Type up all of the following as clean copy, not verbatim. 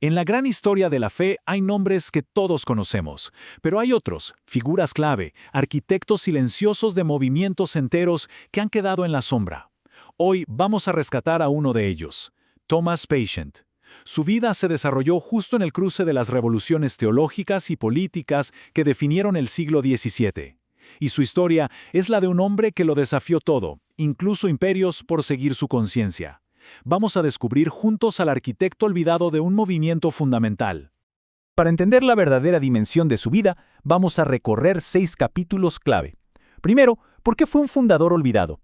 En la gran historia de la fe hay nombres que todos conocemos, pero hay otros, figuras clave, arquitectos silenciosos de movimientos enteros que han quedado en la sombra. Hoy vamos a rescatar a uno de ellos, Thomas Patient. Su vida se desarrolló justo en el cruce de las revoluciones teológicas y políticas que definieron el siglo XVII. Y su historia es la de un hombre que lo desafió todo, incluso imperios, por seguir su conciencia. Vamos a descubrir juntos al arquitecto olvidado de un movimiento fundamental. Para entender la verdadera dimensión de su vida, vamos a recorrer 6 capítulos clave. Primero, ¿por qué fue un fundador olvidado?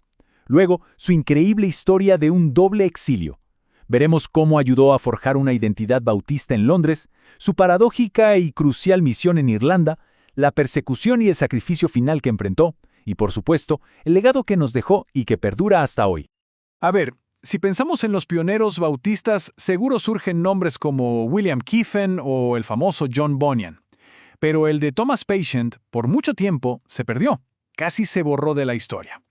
Luego, su increíble historia de un doble exilio. Veremos cómo ayudó a forjar una identidad bautista en Londres, su paradójica y crucial misión en Irlanda, la persecución y el sacrificio final que enfrentó, y por supuesto, el legado que nos dejó y que perdura hasta hoy. A ver, si pensamos en los pioneros bautistas, seguro surgen nombres como William Kiffen o el famoso John Bunyan. Pero el de Thomas Patient, por mucho tiempo, se perdió, casi se borró de la historia.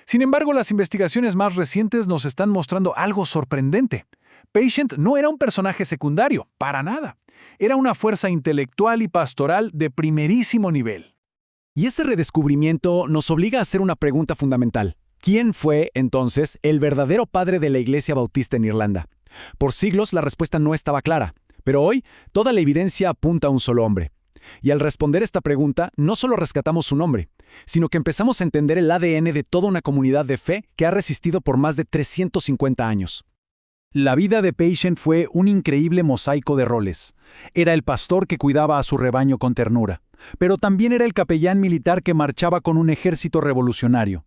Sin embargo, las investigaciones más recientes nos están mostrando algo sorprendente. Patient no era un personaje secundario, para nada. Era una fuerza intelectual y pastoral de primerísimo nivel. Y ese redescubrimiento nos obliga a hacer una pregunta fundamental. ¿Quién fue, entonces, el verdadero padre de la Iglesia Bautista en Irlanda? Por siglos la respuesta no estaba clara, pero hoy toda la evidencia apunta a un solo hombre. Y al responder esta pregunta, no solo rescatamos su nombre, sino que empezamos a entender el ADN de toda una comunidad de fe que ha resistido por más de 350 años. La vida de Patient fue un increíble mosaico de roles. Era el pastor que cuidaba a su rebaño con ternura, pero también era el capellán militar que marchaba con un ejército revolucionario.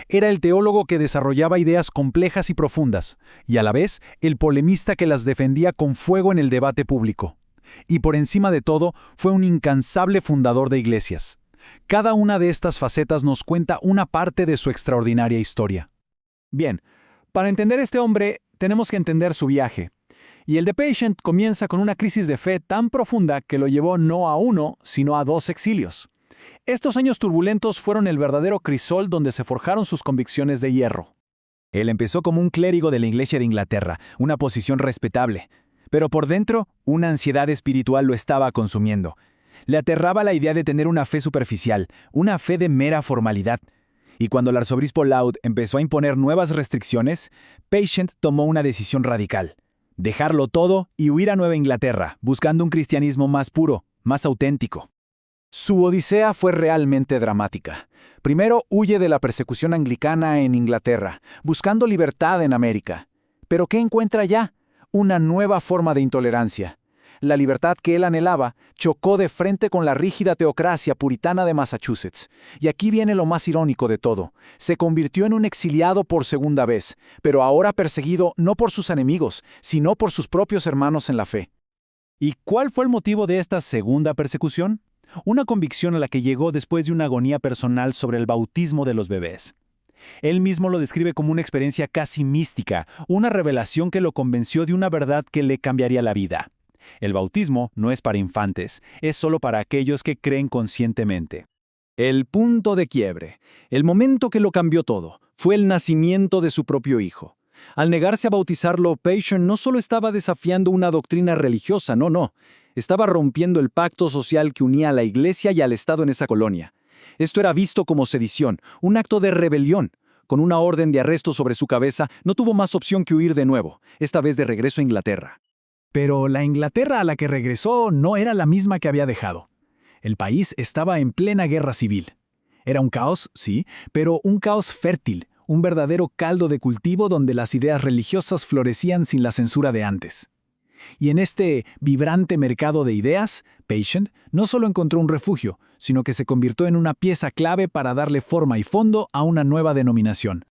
Era el teólogo que desarrollaba ideas complejas y profundas, y a la vez el polemista que las defendía con fuego en el debate público. Y por encima de todo, fue un incansable fundador de iglesias. Cada una de estas facetas nos cuenta una parte de su extraordinaria historia. Bien, para entender a este hombre, tenemos que entender su viaje. Y el de Patient comienza con una crisis de fe tan profunda que lo llevó no a uno, sino a 2 exilios. Estos años turbulentos fueron el verdadero crisol donde se forjaron sus convicciones de hierro. Él empezó como un clérigo de la Iglesia de Inglaterra, una posición respetable. Pero por dentro, una ansiedad espiritual lo estaba consumiendo. Le aterraba la idea de tener una fe superficial, una fe de mera formalidad. Y cuando el arzobispo Laud empezó a imponer nuevas restricciones, Patient tomó una decisión radical: dejarlo todo y huir a Nueva Inglaterra, buscando un cristianismo más puro, más auténtico. Su odisea fue realmente dramática. Primero huye de la persecución anglicana en Inglaterra, buscando libertad en América. ¿Pero qué encuentra allá? Una nueva forma de intolerancia. La libertad que él anhelaba chocó de frente con la rígida teocracia puritana de Massachusetts. Y aquí viene lo más irónico de todo. Se convirtió en un exiliado por segunda vez, pero ahora perseguido no por sus enemigos, sino por sus propios hermanos en la fe. ¿Y cuál fue el motivo de esta segunda persecución? Una convicción a la que llegó después de una agonía personal sobre el bautismo de los bebés. Él mismo lo describe como una experiencia casi mística, una revelación que lo convenció de una verdad que le cambiaría la vida. El bautismo no es para infantes, es solo para aquellos que creen conscientemente. El punto de quiebre, el momento que lo cambió todo, fue el nacimiento de su propio hijo. Al negarse a bautizarlo, Patient no solo estaba desafiando una doctrina religiosa, no. Estaba rompiendo el pacto social que unía a la iglesia y al Estado en esa colonia. Esto era visto como sedición, un acto de rebelión. Con una orden de arresto sobre su cabeza, no tuvo más opción que huir de nuevo, esta vez de regreso a Inglaterra. Pero la Inglaterra a la que regresó no era la misma que había dejado. El país estaba en plena guerra civil. Era un caos, sí, pero un caos fértil, un verdadero caldo de cultivo donde las ideas religiosas florecían sin la censura de antes. Y en este vibrante mercado de ideas, Patient no solo encontró un refugio, sino que se convirtió en una pieza clave para darle forma y fondo a una nueva denominación.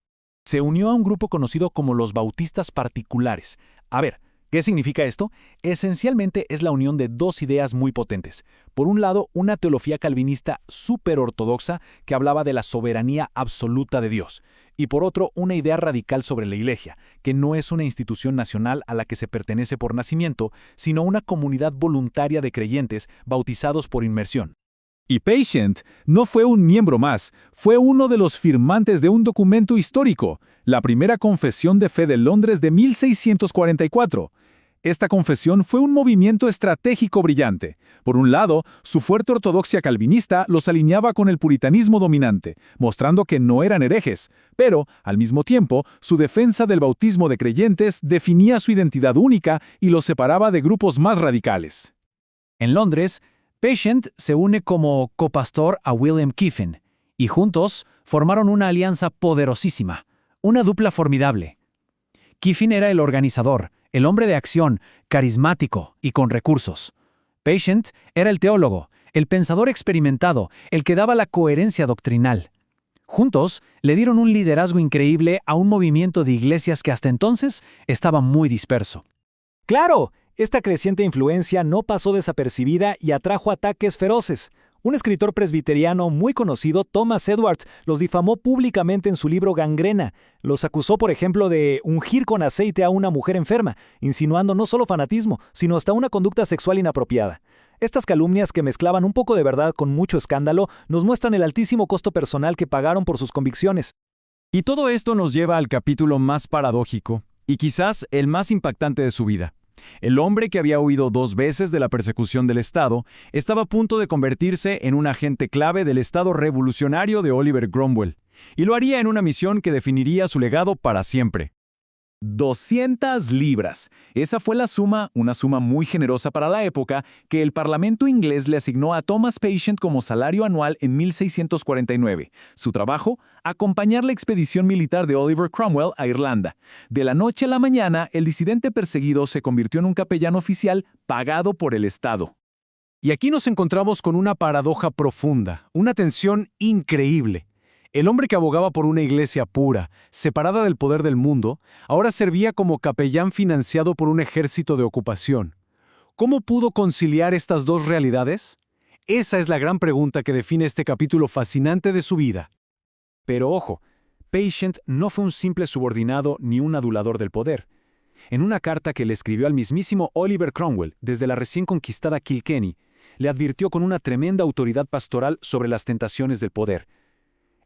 Se unió a un grupo conocido como los Bautistas Particulares. A ver, ¿qué significa esto? Esencialmente es la unión de 2 ideas muy potentes. Por un lado, una teología calvinista súper ortodoxa que hablaba de la soberanía absoluta de Dios. Y por otro, una idea radical sobre la Iglesia, que no es una institución nacional a la que se pertenece por nacimiento, sino una comunidad voluntaria de creyentes bautizados por inmersión. Y Patient no fue un miembro más, fue uno de los firmantes de un documento histórico, la primera confesión de fe de Londres de 1644. Esta confesión fue un movimiento estratégico brillante. Por un lado, su fuerte ortodoxia calvinista los alineaba con el puritanismo dominante, mostrando que no eran herejes, pero, al mismo tiempo, su defensa del bautismo de creyentes definía su identidad única y los separaba de grupos más radicales. En Londres, Patient se une como copastor a William Kiffin, y juntos formaron una alianza poderosísima, una dupla formidable. Kiffin era el organizador, el hombre de acción, carismático y con recursos. Patient era el teólogo, el pensador experimentado, el que daba la coherencia doctrinal. Juntos le dieron un liderazgo increíble a un movimiento de iglesias que hasta entonces estaba muy disperso. ¡Claro! Esta creciente influencia no pasó desapercibida y atrajo ataques feroces. Un escritor presbiteriano muy conocido, Thomas Edwards, los difamó públicamente en su libro Gangrena. Los acusó, por ejemplo, de ungir con aceite a una mujer enferma, insinuando no solo fanatismo, sino hasta una conducta sexual inapropiada. Estas calumnias, que mezclaban un poco de verdad con mucho escándalo, nos muestran el altísimo costo personal que pagaron por sus convicciones. Y todo esto nos lleva al capítulo más paradójico, y quizás el más impactante de su vida. El hombre que había huido 2 veces de la persecución del Estado estaba a punto de convertirse en un agente clave del Estado revolucionario de Oliver Cromwell, y lo haría en una misión que definiría su legado para siempre. 200 libras. Esa fue la suma, una suma muy generosa para la época, que el Parlamento inglés le asignó a Thomas Patient como salario anual en 1649. Su trabajo, acompañar la expedición militar de Oliver Cromwell a Irlanda. De la noche a la mañana, el disidente perseguido se convirtió en un capellán oficial pagado por el Estado. Y aquí nos encontramos con una paradoja profunda, una tensión increíble. El hombre que abogaba por una iglesia pura, separada del poder del mundo, ahora servía como capellán financiado por un ejército de ocupación. ¿Cómo pudo conciliar estas dos realidades? Esa es la gran pregunta que define este capítulo fascinante de su vida. Pero ojo, Patient no fue un simple subordinado ni un adulador del poder. En una carta que le escribió al mismísimo Oliver Cromwell desde la recién conquistada Kilkenny, le advirtió con una tremenda autoridad pastoral sobre las tentaciones del poder.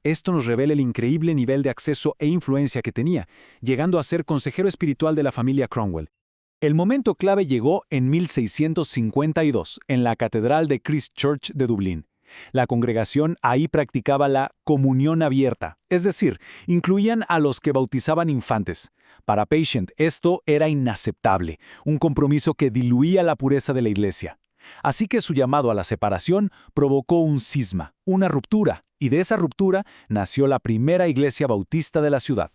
Esto nos revela el increíble nivel de acceso e influencia que tenía, llegando a ser consejero espiritual de la familia Cromwell. El momento clave llegó en 1652, en la Catedral de Christ Church de Dublín. La congregación ahí practicaba la comunión abierta, es decir, incluían a los que bautizaban infantes. Para Patient esto era inaceptable, un compromiso que diluía la pureza de la iglesia. Así que su llamado a la separación provocó un cisma, una ruptura, y de esa ruptura nació la primera iglesia bautista de la ciudad.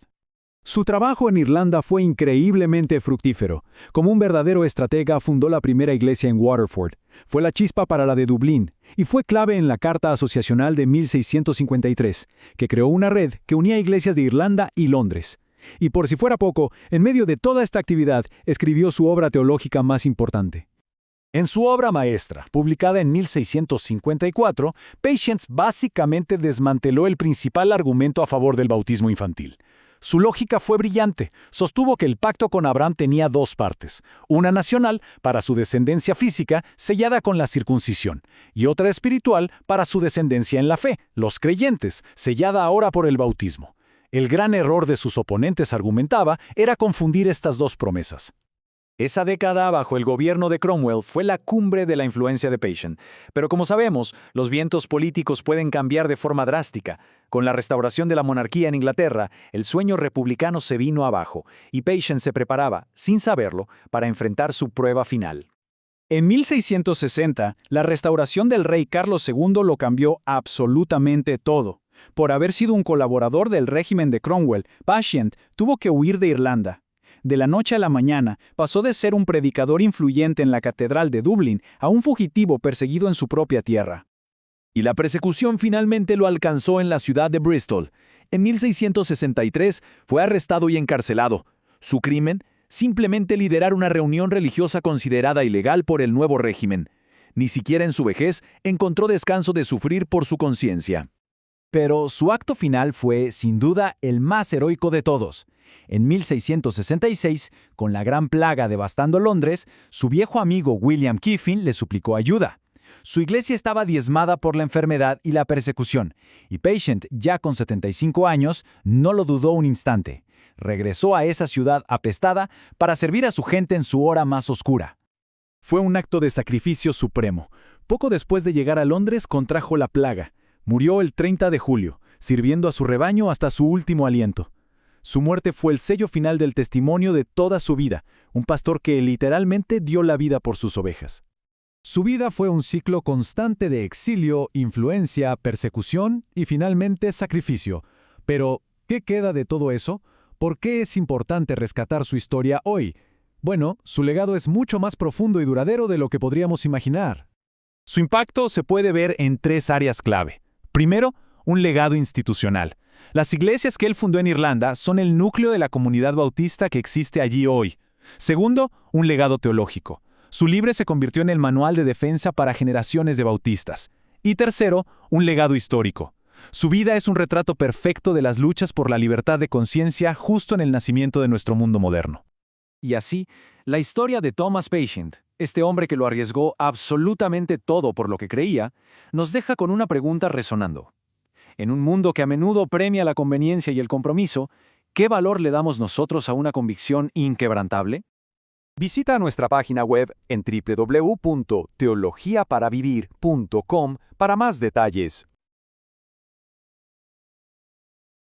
Su trabajo en Irlanda fue increíblemente fructífero. Como un verdadero estratega fundó la primera iglesia en Waterford. Fue la chispa para la de Dublín, y fue clave en la Carta Asociacional de 1653, que creó una red que unía iglesias de Irlanda y Londres. Y por si fuera poco, en medio de toda esta actividad, escribió su obra teológica más importante. En su obra maestra, publicada en 1654, Patient básicamente desmanteló el principal argumento a favor del bautismo infantil. Su lógica fue brillante. Sostuvo que el pacto con Abraham tenía 2 partes, una nacional para su descendencia física, sellada con la circuncisión, y otra espiritual para su descendencia en la fe, los creyentes, sellada ahora por el bautismo. El gran error de sus oponentes, argumentaba, era confundir estas 2 promesas. Esa década bajo el gobierno de Cromwell fue la cumbre de la influencia de Patient, pero como sabemos, los vientos políticos pueden cambiar de forma drástica. Con la restauración de la monarquía en Inglaterra, el sueño republicano se vino abajo, y Patient se preparaba, sin saberlo, para enfrentar su prueba final. En 1660, la restauración del rey Carlos II lo cambió absolutamente todo. Por haber sido un colaborador del régimen de Cromwell, Patient tuvo que huir de Irlanda. De la noche a la mañana, pasó de ser un predicador influyente en la Catedral de Dublín a un fugitivo perseguido en su propia tierra. Y la persecución finalmente lo alcanzó en la ciudad de Bristol. En 1663 fue arrestado y encarcelado. Su crimen, simplemente liderar una reunión religiosa considerada ilegal por el nuevo régimen. Ni siquiera en su vejez encontró descanso de sufrir por su conciencia. Pero su acto final fue, sin duda, el más heroico de todos. En 1666, con la gran plaga devastando Londres, su viejo amigo William Kiffin le suplicó ayuda. Su iglesia estaba diezmada por la enfermedad y la persecución, y Patient, ya con 75 años, no lo dudó un instante. Regresó a esa ciudad apestada para servir a su gente en su hora más oscura. Fue un acto de sacrificio supremo. Poco después de llegar a Londres contrajo la plaga. Murió el 30 de julio, sirviendo a su rebaño hasta su último aliento. Su muerte fue el sello final del testimonio de toda su vida, un pastor que literalmente dio la vida por sus ovejas. Su vida fue un ciclo constante de exilio, influencia, persecución y finalmente sacrificio. Pero, ¿qué queda de todo eso? ¿Por qué es importante rescatar su historia hoy? Bueno, su legado es mucho más profundo y duradero de lo que podríamos imaginar. Su impacto se puede ver en 3 áreas clave. Primero, un legado institucional. Las iglesias que él fundó en Irlanda son el núcleo de la comunidad bautista que existe allí hoy. Segundo, un legado teológico. Su libro se convirtió en el manual de defensa para generaciones de bautistas. Y tercero, un legado histórico. Su vida es un retrato perfecto de las luchas por la libertad de conciencia justo en el nacimiento de nuestro mundo moderno. Y así, la historia de Thomas Patient, este hombre que lo arriesgó absolutamente todo por lo que creía, nos deja con una pregunta resonando. En un mundo que a menudo premia la conveniencia y el compromiso, ¿qué valor le damos nosotros a una convicción inquebrantable? Visita nuestra página web en www.teologiaparavivir.com para más detalles.